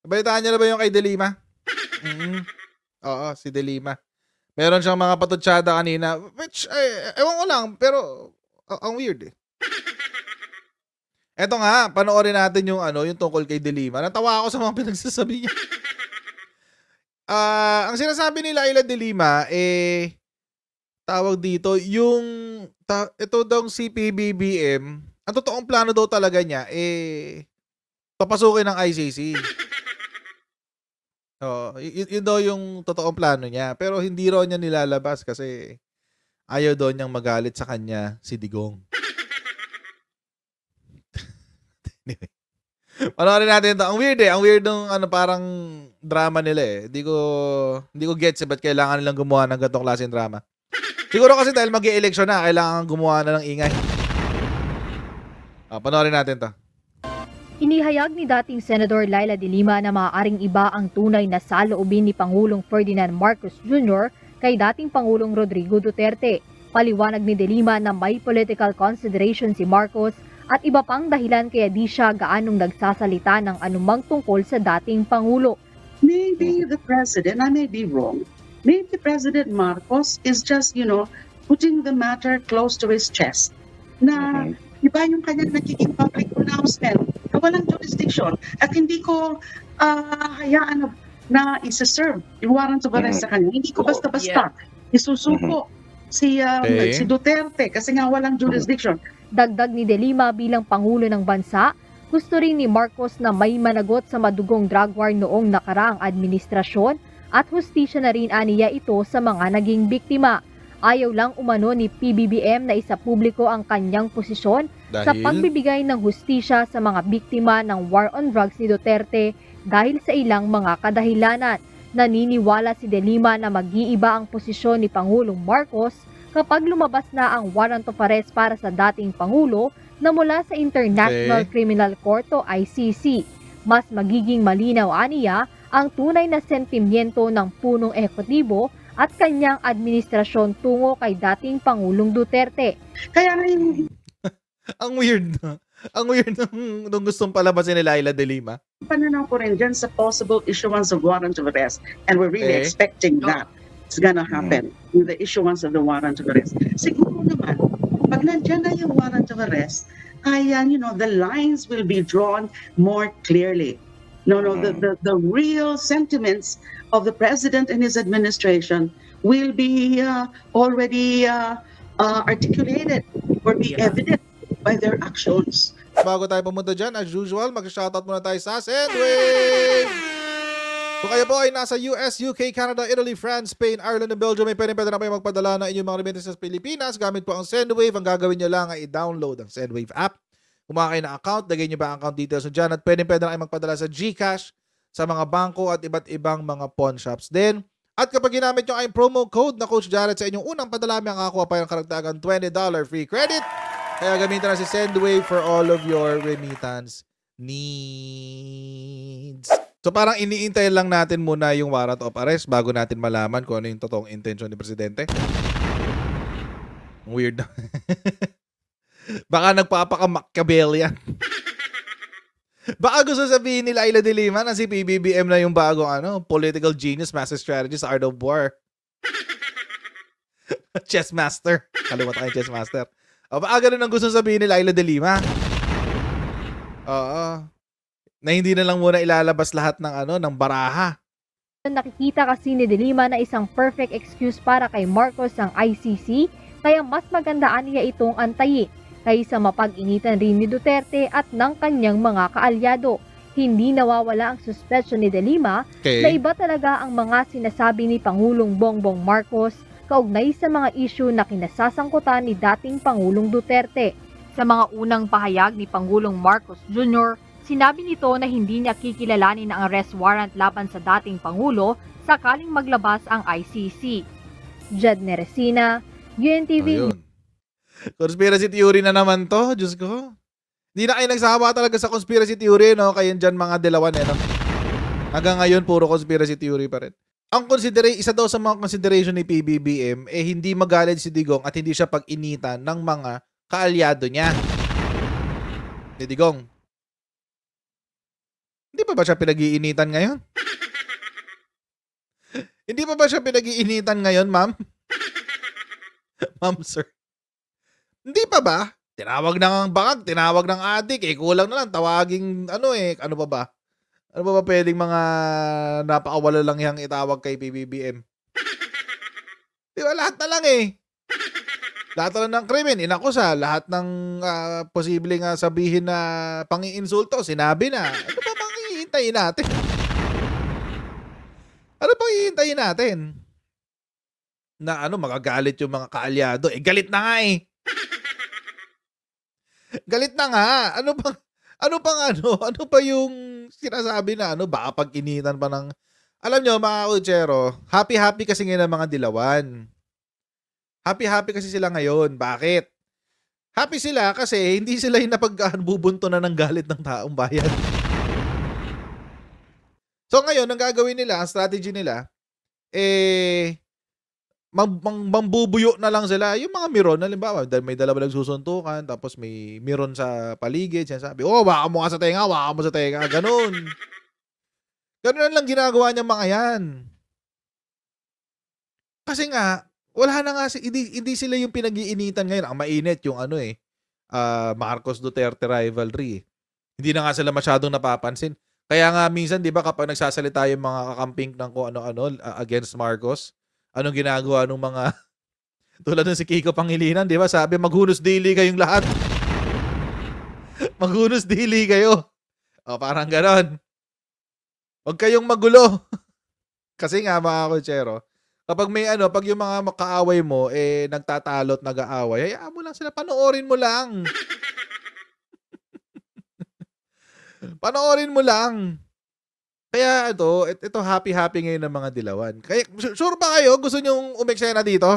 Nabalitaan niyo na ba yung kay De Lima? Mm. Oo, si De Lima. Meron siyang mga patutsada kanina, which ewan ko lang, pero ang weird eh. Eto nga, panoorin natin yung ano, yung tungkol kay De Lima. Natawa ako sa mga pinagsasabi niya. Ang sinasabi nila Ila De Lima, tawag dito, yung ito daw si PBBM, ang totoong plano daw talaga niya, papasukin ng ICC. Oo, yun daw yung totoong plano niya. Pero hindi raw niya nilalabas kasi ayaw daw niyang magalit sa kanya si Digong. Anyway, panoorin natin to. Ang weird eh. Ang weird ng ano, parang drama nila eh. Hindi ko gets ba't kailangan nilang gumawa ng ganitong klaseng drama. Siguro kasi dahil mag-i-election na, kailangan gumawa na ng ingay. Panoorin natin to. Inihayag ni dating Senador Laila de Lima na maaaring iba ang tunay na saloobin ni Pangulong Ferdinand Marcos Jr. kay dating Pangulong Rodrigo Duterte. Paliwanag ni de Lima na may political consideration si Marcos at iba pang dahilan kaya di siya gaanong nagsasalita ng anumang tungkol sa dating Pangulo. Maybe the president, I may be wrong, maybe President Marcos is just, putting the matter close to his chest. Na iba yung kanyang nagiging public pronouncement na walang jurisdiction at hindi ko hayaan na isa-serve yung warrant of arrest sa kanya. Hindi ko basta-basta isusuko si Duterte kasi nga walang jurisdiction. Dagdag ni de Lima bilang Pangulo ng bansa, gusto rin ni Marcos na may managot sa madugong drug war noong nakaraang administrasyon at hustisya na rin aniya ito sa mga naging biktima. Ayaw lang umano ni PBBM na isapubliko ang kanyang posisyon sa pagbibigay ng hustisya sa mga biktima ng war on drugs ni Duterte dahil sa ilang mga kadahilanan. Naniniwala si de Lima na mag-iiba ang posisyon ni Pangulong Marcos kapag lumabas na ang warrant of arrest para sa dating Pangulo na mula sa International Criminal Court o ICC. Mas magiging malinaw aniya ang tunay na sentimiento ng punong ehekutibo at kanyang administrasyon tungo kay dating Pangulong Duterte. Kaya ngayon, ang weird na. Ang weird nung gustong palabasin ni Laila de Lima. Pananaw ko rin dyan sa possible issuance of warrant of arrest and we're really expecting that it's gonna happen with the issuance of the warrant of arrest. Siguro naman, pag nandyan na yung warrant of arrest, kaya, the lines will be drawn more clearly. The real sentiments of the president and his administration will be already articulated or be evident by their actions. Bago tayo pumunta dyan, as usual, mag-shoutout muna tayo sa Sendwave! Kung kayo po ay nasa US, UK, Canada, Italy, France, Spain, Ireland, and Belgium, may pwede na kayo magpadala ng inyong mga remittances sa Pilipinas gamit po ang Sendwave. Ang gagawin nyo lang ay i-download ang Sendwave app. Kumuha kayo ng account, lagay nyo ba ang account details nyo dyan at pwede na kayo magpadala sa GCash, sa mga bangko at iba't ibang mga pawn shops din. At kapag ginamit nyo ay promo code na Coach Jared sa inyong unang padala, may makakuha pa yung karagdagang $20 free credit. Kaya gamitin na si Sendwave for all of your remittance needs. So parang iniintay lang natin muna yung warrant of arrest bago natin malaman kung ano yung totoong intention ni Presidente. Weird na. Baka nagpapaka-Machiavellian. Baka gusto sabihin nila Laila de Lima na si PBBM na yung bagong political genius, master strategist, art of war. Chess master. Kalimutan kayo chess master. Baka ganun ang gusto sabihin ni Laila de Lima. Oo. Na hindi na lang muna ilalabas lahat ng baraha. Nakikita kasi ni de Lima na isang perfect excuse para kay Marcos ang ICC, kaya mas magandaan niya itong antayin kaysa mapag-initan rin ni Duterte at ng kanyang mga kaalyado. Hindi nawawala ang suspicion ni de Lima na iba talaga ang mga sinasabi ni Pangulong Bongbong Marcos kaugnay sa mga issue na kinasasangkutan ni dating Pangulong Duterte. Sa mga unang pahayag ni Pangulong Marcos Jr., sinabi nito na hindi niya kikilalanin ang arrest warrant laban sa dating Pangulo sakaling maglabas ang ICC. Jed Neresina, UNTV. Conspiracy theory na naman to, Diyos ko. Hindi na kayo nagsawa talaga sa conspiracy theory, no? Kayo dyan mga dilawan, no? Hanggang ngayon, puro conspiracy theory pa rin. Ang isa daw sa mga consideration ni PBBM, hindi magalit si Digong at hindi siya pag-initan ng mga kaalyado niya. Ni Digong. Hindi pa ba siya pinag-iinitan ngayon? Hindi pa ba siya pinag-iinitan ngayon, ma'am? Ma'am, sir. Hindi pa ba? Tinawag ng bangag, tinawag ng adik, kulang na lang, tawaging, ano pa ba? Ano pa ba pwedeng mga napakawala lang yang itawag kay PBBM? Di ba, lahat na lang Lahat na lang ng krimen, inakusa, lahat ng posibleng sabihin na pang-iinsulto, sinabi na. Ano pa bang hihintayin natin? Ano pang hihintayin natin? Na magagalit yung mga kaalyado. Galit na nga Galit na nga. Ano pa yung sinasabi na baka pag-initan pa ng, alam nyo mga kutsero, happy kasi ngayon ang mga dilawan. Happy kasi sila ngayon. Bakit? Happy sila kasi hindi sila yung napagbubunto na ng galit ng taong bayan. So ngayon, ang gagawin nila, ang strategy nila, mambubuyo na lang sila. Yung mga miron, halimbawa, may dalawa nagsusuntukan, tapos may miron sa paligid, sinasabi, waka mo nga sa tenga, ganun. Ganun lang ginagawa niya mga yan. Kasi nga, wala na nga, hindi sila yung pinag-iinitan ngayon. Ang mainit yung Marcos Duterte rivalry. Hindi na nga sila masyadong napapansin. Kaya nga minsan, di ba, kapag nagsasalita yung mga kakamping ng kung ano-ano against Marcos, anong ginagawa ng mga tulad ng si Kiko Pangilinan, di ba? Sabi, maghunos dili kayong lahat. Maghunos dili kayo. O, parang ganon. Huwag kayong magulo. Kasi nga, mga kutsero, kapag pag yung mga makaaway mo, nagtatalo at nag-aaway, hayaan mo lang sila, panoorin mo lang. Panoorin mo lang. Kaya ito happy ngayon ng mga dilawan. Kaya sure ba kayo gusto niyo umeksena dito?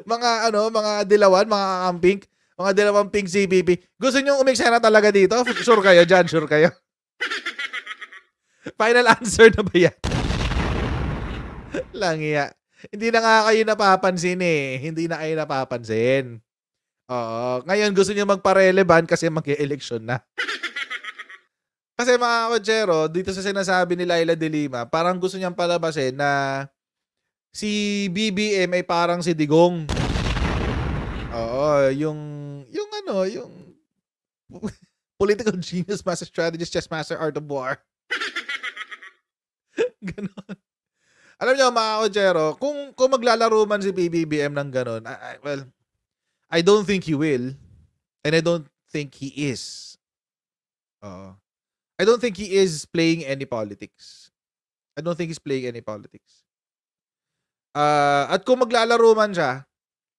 mga dilawan, mga kakamping, mga dilawang pink CPP. Gusto niyo umeksena talaga dito? Sure kayo diyan, sure kayo? Final answer na ba yan? Langiya. Hindi na nga kayo napapansin Hindi na kayo napapansin. Oo. Ngayon gusto niyo magpa-relevant kasi mag-e-election na. Kasi mga kutsero, dito sa sinasabi ni Laila de Lima, parang gusto niyang palabasin na si BBM ay parang si Digong. Oo, yung political genius, master strategist, chess master, art of war. Ganon. Alam niyo mga kutsero, kung maglalaro man si BBM ng ganon, well, I don't think he will. And I don't think he is. I don't think he is playing any politics. I don't think he's playing any politics. At kung maglalaro man siya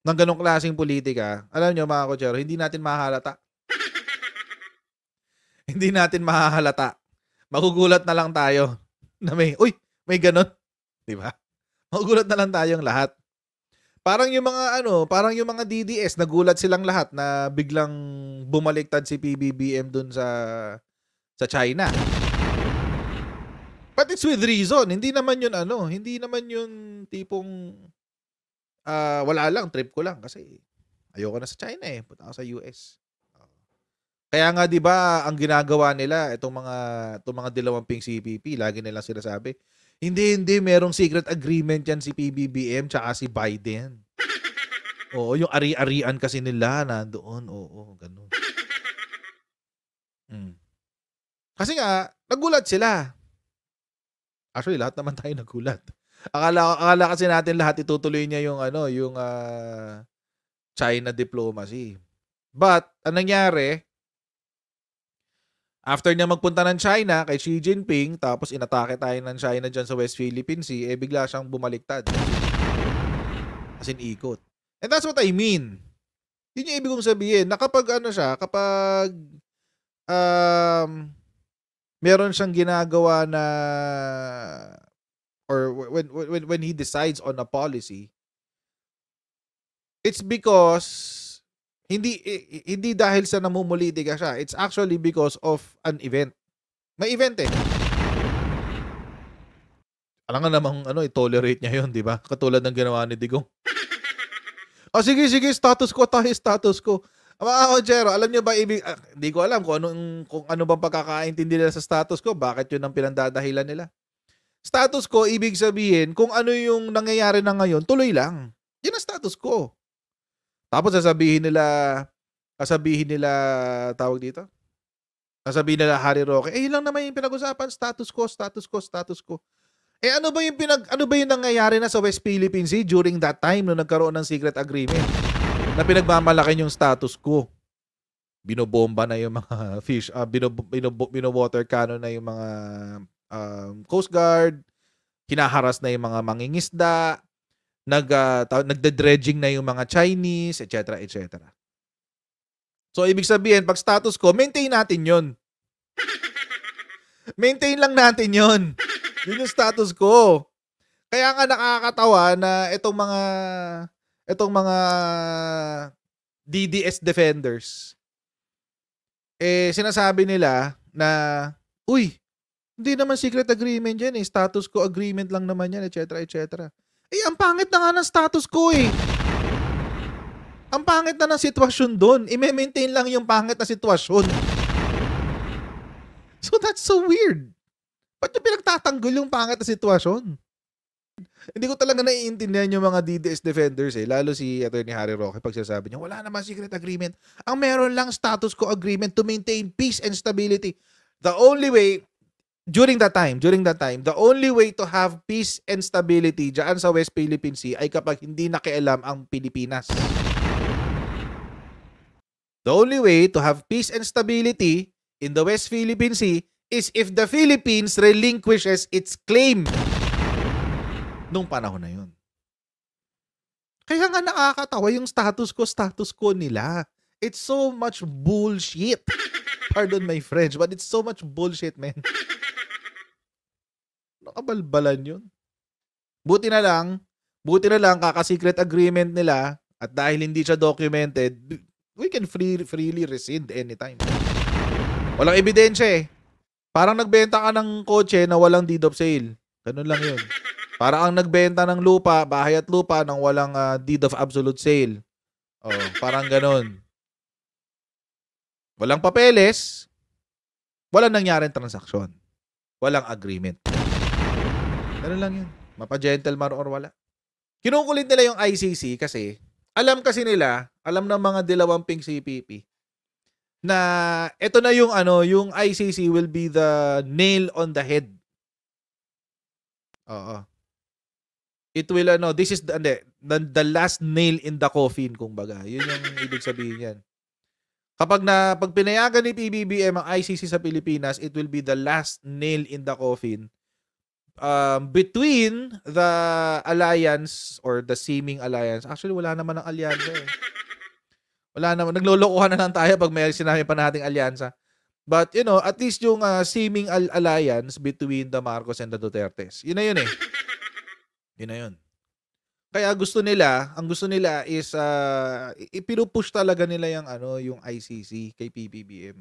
ng ganong klaseng politika, alam nyo mga kutsero, hindi natin mahahalata. Hindi natin mahahalata. Magugulat na lang tayo na may ganon. Diba? Magugulat na lang tayong lahat. Parang yung mga DDS, nagulat silang lahat na biglang bumaliktad si PBBM dun sa China. But it's with reason. Hindi naman yun tipong wala lang, trip ko lang kasi ayoko na sa China punta ako sa US. Kaya nga 'di ba, ang ginagawa nila itong mga dilawang pink CPP, lagi nilang sinasabi, hindi merong secret agreement yan si PBBM tsaka si Biden. Oo, yung ari-arian kasi nila nandoon. Oo, ganun. Kasi nga, nagulat sila. Actually, lahat naman tayo nagulat. Akala kasi natin lahat itutuloy niya yung China diplomacy. But, anong nangyari? After niya magpunta ng China kay Xi Jinping, tapos inatake tayo ng China dyan sa West Philippine Sea, bigla siyang bumaliktad. As in, ikot. And that's what I mean. Yun yung ibig kong sabihin, na kapag meron siyang ginagawa na, or when he decides on a policy, it's because hindi dahil sa namumulitika siya. It's actually because of an event. May event Alam nga namang i-tolerate niya yun, di ba? Katulad ng ginawa ni Digong. Sige, status quo tayo, status quo. Mga Konchero, alam nyo ba hindi ko alam kung ano bang pagkakaintindi nila sa status quo, bakit yun ang pinandadahilan nila. Status quo, ibig sabihin, kung ano yung nangyayari na ngayon, tuloy lang. Yun ang status quo. Tapos sasabihin nila, tawag dito? Sasabihin nila Harry Roque, yun lang naman yung pinag-usapan, status quo. Ano ba yung nangyayari na sa West Philippine Sea during that time nung nagkaroon ng secret agreement na pinagmamalaki yung status quo? Binobomba na yung mga fish, bino-water cannon na yung mga Coast Guard, hinaharas na yung mga mangingisda, nagde-dredging na yung mga Chinese, etc., etc. So, ibig sabihin, pag status quo, maintain natin yun. Maintain lang natin yun. Yun yung status quo. Kaya nga nakakatawa na itong mga DDS defenders, sinasabi nila na, uy, hindi naman secret agreement yan status quo agreement lang naman yan, etc., etc. Ang pangit na nga ng status quo Ang pangit na ng sitwasyon doon. I-maintain lang yung pangit na sitwasyon. So that's so weird. Ba't yung pinagtatanggol yung pangit na sitwasyon? Hindi ko talaga naiintindihan yung mga DDS defenders lalo si Atty. Harry Roque pag sinasabi niya, wala naman secret agreement. Ang meron lang status quo agreement to maintain peace and stability. The only way, during that time, the only way to have peace and stability dyan sa West Philippine Sea ay kapag hindi nakialam ang Pilipinas. The only way to have peace and stability in the West Philippine Sea is if the Philippines relinquishes its claim nung panahon na yun. Kaya nga nakakatawa yung status quo nila. It's so much bullshit. Pardon my French, but it's so much bullshit, man. Nakabalbalan yun. Buti na lang kaka-secret agreement nila at dahil hindi siya documented, we can freely rescind anytime. Walang ebidensya Parang nagbenta ka ng kotse na walang deed of sale. Ganun lang yun. Parang ang nagbenta ng lupa, bahay at lupa, nang walang deed of absolute sale. Parang ganun. Walang papeles, walang nangyaring transaksyon. Walang agreement. Ganun lang yun. Mapa-gentleman or wala. Kinukulit nila yung ICC kasi alam ng mga dilawamping CPP na ito na yung yung ICC will be the nail on the head. Oo. It will this is the last nail in the coffin kumbaga. Yun yung ibig sabihin yan. Pag pinayagan ni PBBM ang ICC sa Pilipinas, it will be the last nail in the coffin between the alliance or the seeming alliance. Actually, wala naman ng alyansa Wala naman. Naglolokohan na lang tayo pag may sinabi pa nating alyansa. But, at least yung seeming alliance between the Marcos and the Dutertes. Yun na yun Yun na yun. Kaya ang gusto nila is ipinupush talaga nila yung ICC kay PBBM.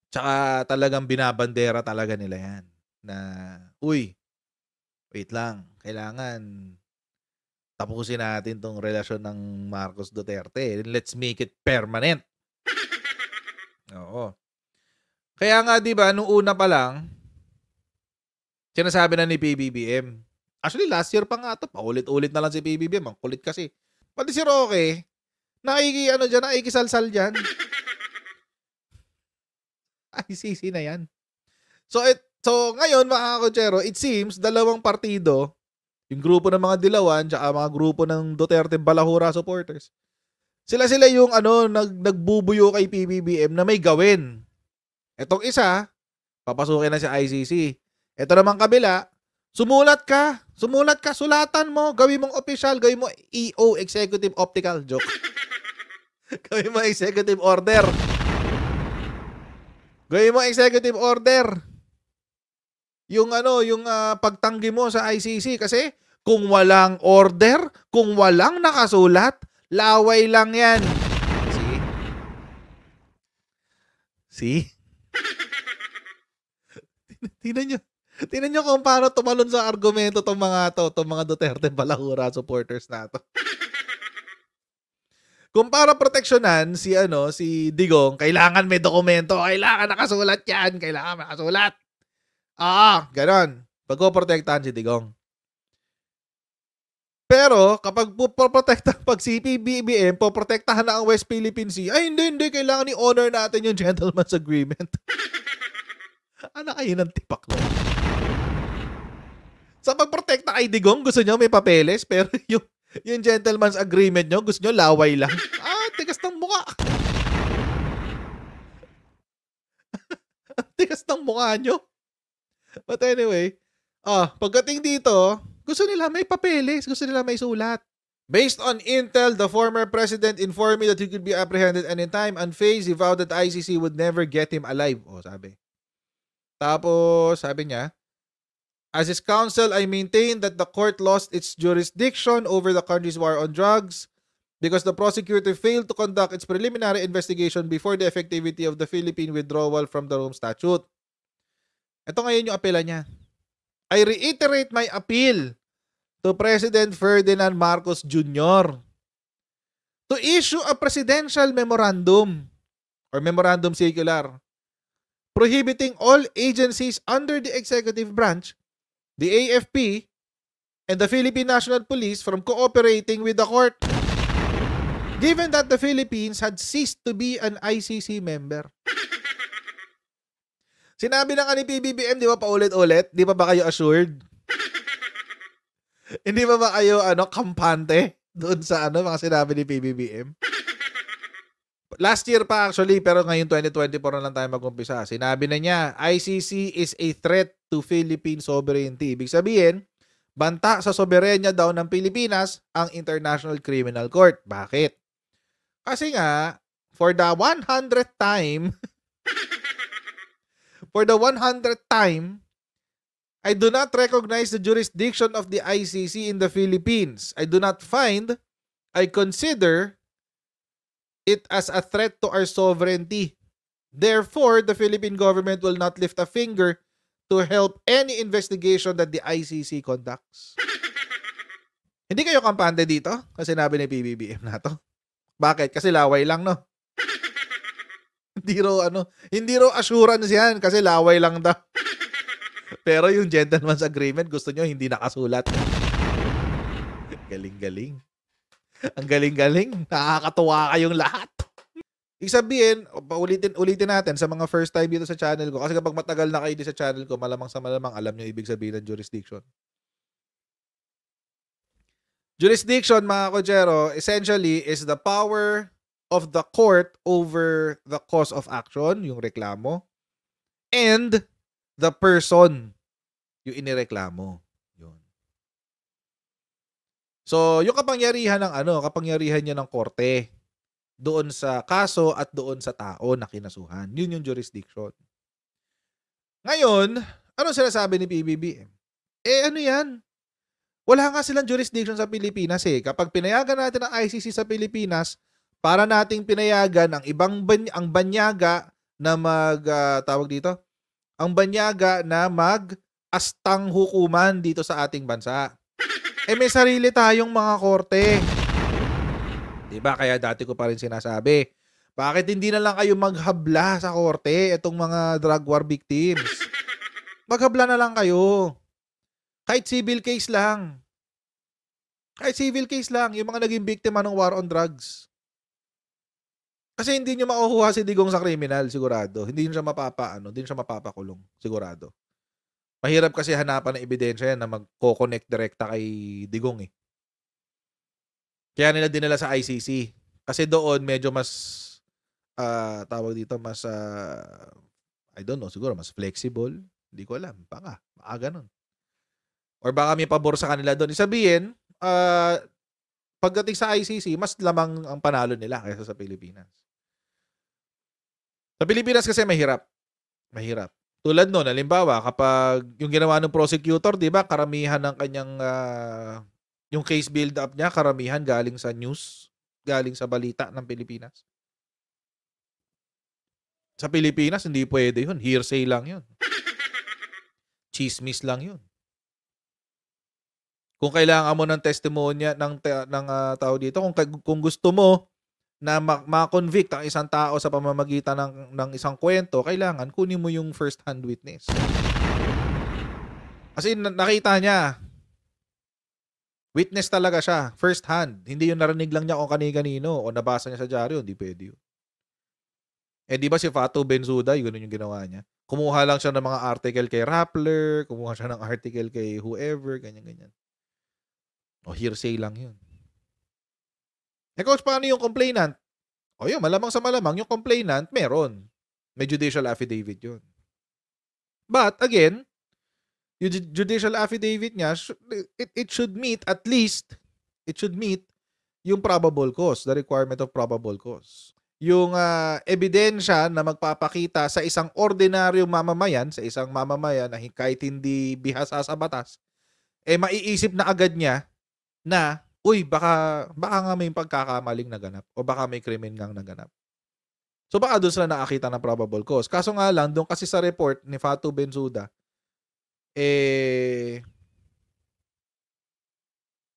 Tsaka talagang binabandera talaga nila yan. Na, uy, wait lang. Kailangan tapusin natin tong relasyon ng Marcos Duterte. Let's make it permanent. Oo. Kaya nga, di ba, nung una pa lang, sinasabi na ni PBBM. Actually, last year pa nga ito. Paulit-ulit na lang si PBBM. Ang kulit kasi. Pati si Roque, nakikisalsal dyan. ICC na yan. So ngayon, mga Konchero, it seems, dalawang partido, yung grupo ng mga Dilawan, tsaka mga grupo ng Duterte Balahura supporters, sila yung nagbubuyo kay PBBM na may gawin. Etong isa, papasukin na sa ICC. Ito naman kabila, sumulat ka, sulatan mo, gawin mong official, gawin mo EO, Executive Optical, joke. Gawin mo executive order. Gawin mo executive order. Yung pagtanggi mo sa ICC kasi kung walang order, kung walang nakasulat, laway lang yan. See? Tingnan nyo kung paano tumalon sa argumento tong mga Duterte Balahura supporters na to. Kung para proteksyonan si Digong, kailangan may dokumento, kailangan nakasulat yan, kailangan nakasulat. Ganon. Pagpoprotektahan si Digong. Pero kapag pag si PBBM, poprotektahan na ang West Philippine Sea, ay hindi, kailangan i-honor natin yung gentleman's agreement. Ano kayo ng tipak mo? Sa pagprotekta kay Digong, gusto nyo may papeles, pero yung gentleman's agreement nyo, gusto nyo laway lang. Tigas ng mukha. Tigas ng mukha nyo. But anyway, pagdating dito, gusto nila may papeles, gusto nila may sulat. Based on intel, the former president informed me that he could be apprehended anytime. Unfazed, he vowed that the ICC would never get him alive. Sabi. Tapos, sabi niya, as his counsel, I maintain that the court lost its jurisdiction over the country's war on drugs because the prosecutor failed to conduct its preliminary investigation before the effectivity of the Philippine withdrawal from the Rome Statute. Ito ngayon yung apela niya. I reiterate my appeal to President Ferdinand Marcos Jr. to issue a presidential memorandum or memorandum circular prohibiting all agencies under the executive branch, the AFP, and the Philippine National Police from cooperating with the court, given that the Philippines had ceased to be an ICC member. Sinabi na nga ni PBBM, di ba paulit-ulit? Di ba kayo assured? Hindi ba kayo kampante doon sa mga sinabi ni PBBM? Last year pa actually, pero ngayon 2024 na lang tayo mag-umpisa. Sinabi na niya, ICC is a threat to Philippine sovereignty. Ibig sabihin, banta sa soberenya daw ng Pilipinas ang International Criminal Court. Bakit? Kasi nga, for the 100th time, I do not recognize the jurisdiction of the ICC in the Philippines. I consider it as a threat to our sovereignty. Therefore, the Philippine government will not lift a finger to help any investigation that the ICC conducts. Hindi kayo kampante dito? Kasi sinabi ni PBBM na to. Bakit? Kasi laway lang, no? Hindi raw assurance yan kasi laway lang daw. Pero yung gentleman's agreement, gusto nyo hindi nakasulat. Galing-galing. Ang galing-galing. Nakakatuwa kayong lahat. Ibig sabihin, ulitin natin sa mga first time dito sa channel ko. Kasi kapag matagal na kayo dito sa channel ko, malamang sa malamang alam nyo ibig sabihin ng jurisdiction. Jurisdiction, mga kojero, essentially is the power of the court over the cause of action, yung reklamo, and the person, yung inireklamo. So, yung kapangyarihan niya ng korte doon sa kaso at doon sa tao na kinasuhan. Yun yung jurisdiction. Ngayon, anong sinasabi ni PBBM? Ano yan? Wala nga silang jurisdiction sa Pilipinas eh. Kapag pinayagan natin ang ICC sa Pilipinas, para nating pinayagan ang ang banyaga na ang banyaga na mag-astang hukuman dito sa ating bansa. May sarili tayong mga korte. Diba? Kaya dati ko pa rin sinasabi, bakit hindi na lang kayo maghabla sa korte itong mga drug war victims? Maghabla na lang kayo. Kahit civil case lang. Yung mga naging biktima ng war on drugs. Kasi hindi nyo makukuha si Digong sa kriminal, sigurado. Hindi nyo siya hindi siya mapapakulong, sigurado. Mahirap kasi hanapan ng ebidensya yan na magko-connect direkta kay Digong eh. Kaya nila dinala sa ICC. Kasi doon medyo mas I don't know, siguro mas flexible. Hindi ko alam. Baka ganun. Or baka may pabor sa kanila doon. Isabihin, pagdating sa ICC, mas lamang ang panalo nila kaysa sa Pilipinas. Sa Pilipinas kasi mahirap. Tulad noon, halimbawa, kapag yung ginawa ng prosecutor, di ba, karamihan ng kanyang, yung case build-up niya, karamihan galing sa news, galing sa balita ng Pilipinas. Sa Pilipinas, hindi pwede yun. Hearsay lang yun. Chismis lang yun. Kung kailangan mo ng testimonya, ng tao dito, kung gusto mo na ma-convict ang isang tao sa pamamagitan ng isang kwento, kailangan kunin mo yung first-hand witness. Kasi nakita niya, witness talaga siya, first-hand. Hindi yung narinig lang niya kung kani-kanino o nabasa niya sa dyaryo, hindi pwede yun. Eh di ba si Fatou Bensouda, yun yung ginawa niya. Kumuha lang siya ng mga article kay Rappler, kumuha siya ng article kay whoever, ganyan-ganyan. O hearsay lang yun. Eh coach, paano yung complainant? O yun, malamang sa malamang, yung complainant, meron. May judicial affidavit yun. But, again, yung judicial affidavit niya, it should meet, at least, it should meet yung probable cause, the requirement of probable cause. Yung ebidensya na magpapakita sa isang ordinaryong mamamayan, sa isang mamamayan na kahit hindi bihasa sa batas, eh maiisip na agad niya na, uy, baka nga may pagkakamaling naganap o baka may krimen ngang naganap. So baka doon sila nakakita ng probable cause. Kaso nga lang, doon kasi sa report ni Fatou Bensouda,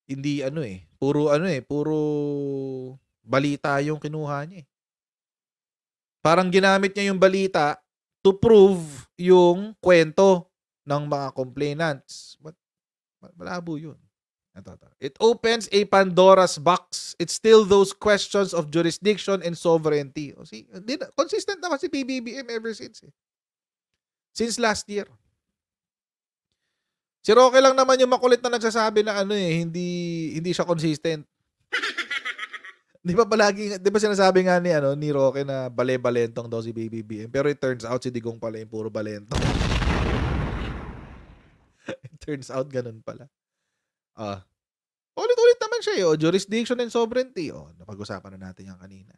hindi puro balita yung kinuha niya. Parang ginamit niya yung balita to prove yung kwento ng mga complainants. Malabo yun. It opens a Pandora's box. It's still those questions of jurisdiction and sovereignty. See, consistent naman si PBBM ever since. Since last year. Si Roque lang naman yung makulit na nagsasabi na hindi siya consistent. Di ba sinasabi nga ni Roque na bale-balentong daw si PBBM, pero it turns out si Digong pala yung puro balentong. It turns out ganun pala. Ulit-ulit naman siya jurisdiction and sovereignty. Napag-usapan na natin yan kanina.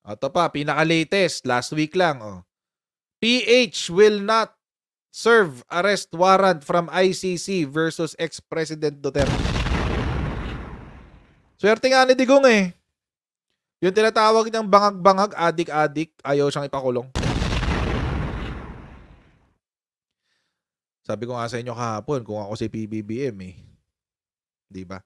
Ito pa, pinaka-latest, last week lang. PH will not serve arrest warrant from ICC versus ex-President Duterte. Swerte nga ni Digong Yung tinatawag niyang bangag-bangag, adik-adik, ayaw siyang ipakulong. Sabi ko nga sa inyo kahapon, kung ako si PBBM di ba?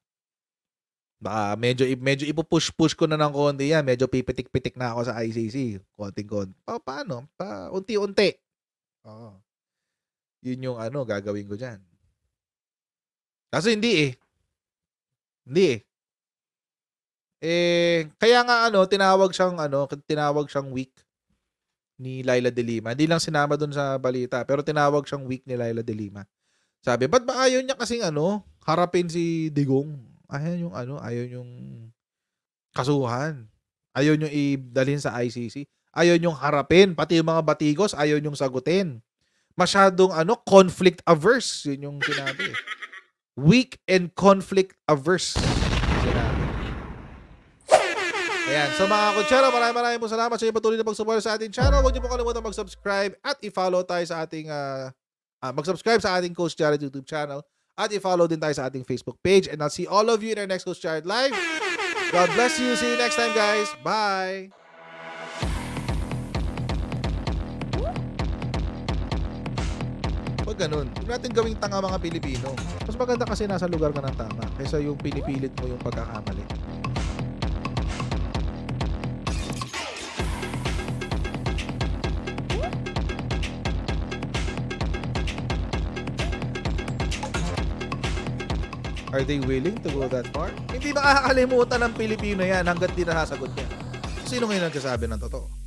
Baka medyo ipupush-push ko na ng konti yan. Medyo pipitik-pitik na ako sa ICC. Konting-konti. Paano? Unti-unti. Yun yung gagawin ko dyan. Kaso hindi Hindi kaya nga tinawag siyang weak ni Laila De Lima. Hindi lang sinama doon sa balita, pero tinawag siyang weak ni Laila De Lima. Sabi, ba't ba ayaw niya kasing harapin si Digong? Ayaw yung kasuhan. Ayaw niyong idalhin sa ICC. Ayaw niyong harapin. Pati yung mga batigos, ayaw niyong sagutin. Masyadong conflict averse. Yun yung sinabi. Weak and conflict averse. Sinabi. Ayan. So mga kutsara, maraming po salamat sa inyo patuloy na pag-support sa ating channel. Huwag niyo po kalimutan mag-subscribe at i-follow tayo sa ating mag-subscribe sa ating Coach Jared YouTube channel at i-follow din tayo sa ating Facebook page. And I'll see all of you in our next Coach Jared Live. God bless you. See you next time, guys. Bye! Pag ganun, huwag natin gawing tanga mga Pilipino. Mas maganda kasi nasa lugar ka ng tama kaysa yung pinipilit mo yung pagkakamali. Are they willing to go that far? Hindi makakalimutan ng Pilipino yan hanggat di nasasagot niya. Sino ngayon nagsasabi ng totoo?